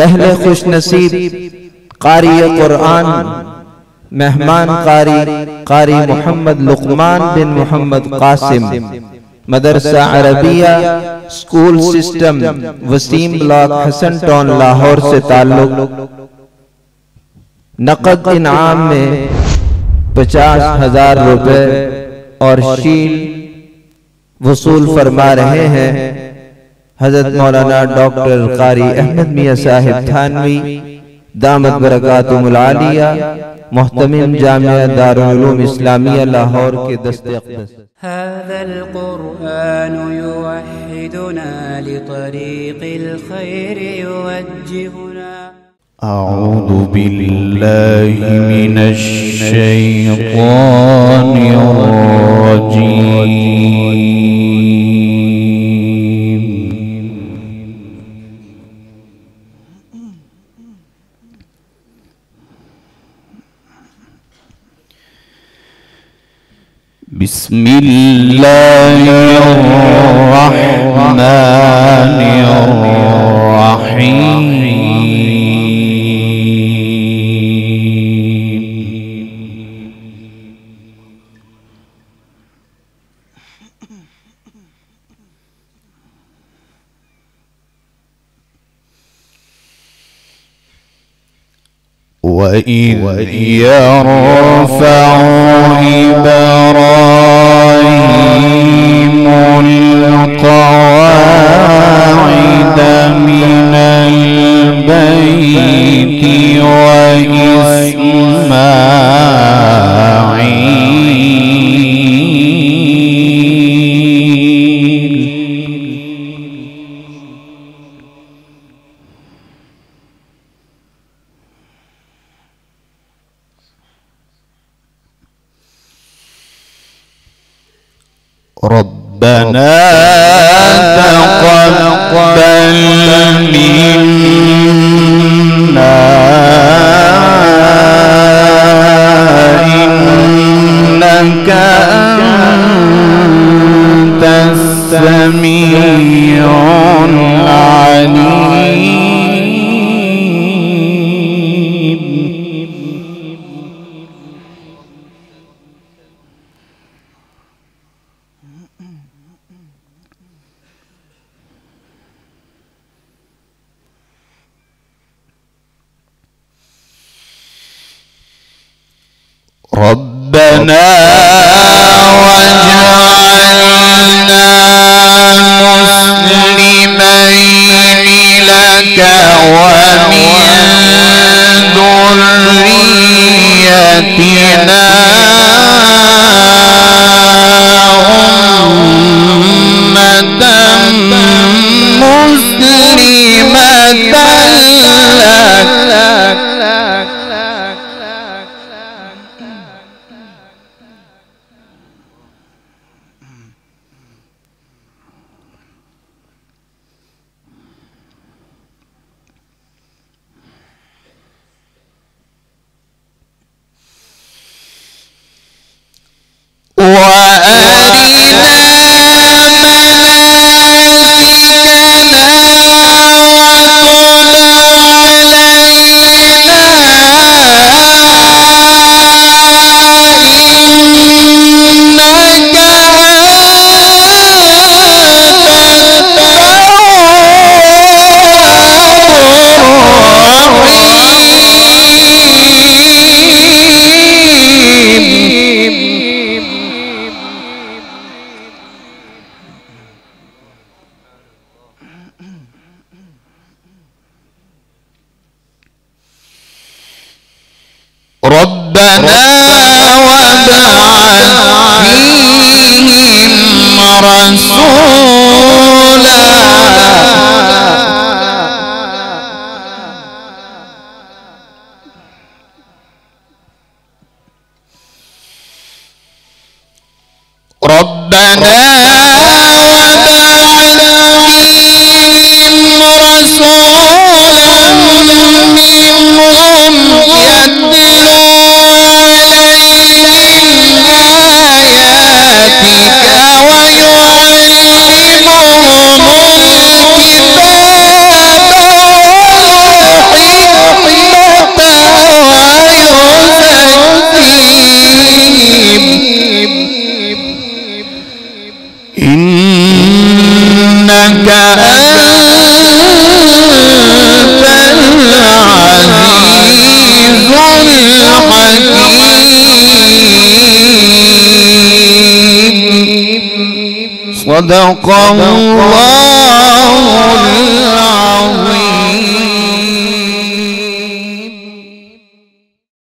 पहले खुश नसीब कारी कुरान मेहमान कारी मोहम्मद लुकमान बिन मोहम्मद कासिम, मदरसा अरबिया स्कूल सिस्टम वसीम ब्लॉक हसन टाउन लाहौर से ताल्लुक। नकद इनाम में 50,000 रुपए और शील वसूल फरमा रहे हैं हजरत मौलाना डॉक्टर कारी अहमद मियां साहिब थानवी दामत बरकातुहुल आलिया, मुहतमिम जामिया दारुल उलूम इस्लामिया लाहौर के दस्ते अक़दस। हाज़ल क़ुरआन युवहिदुना लितरीक़िल खैर युवज्जिहुना। अऊज़ु बिल्लाहि मिनश शैतानिर रजीम। बिस्मिल्लाहिर्रहमानिर्रहीम। وإذ يرفع إبراهيم القواعد من البيت ربنا تقبل منا إنك أنت السميع العليم. ربنا واجعلنا مسلمين لك ومن ذريتنا أمة مسلمة لك وأرنا مناسكنا وتب علينا إنك ربنا وابعث فيهم رسولا ربنا وابعث فيهم رسولا منهم يتلو عليهم آياتك ويعلمهم الكتاب والحكمة أنت العزيز الحكيم. صدق الله العظيم.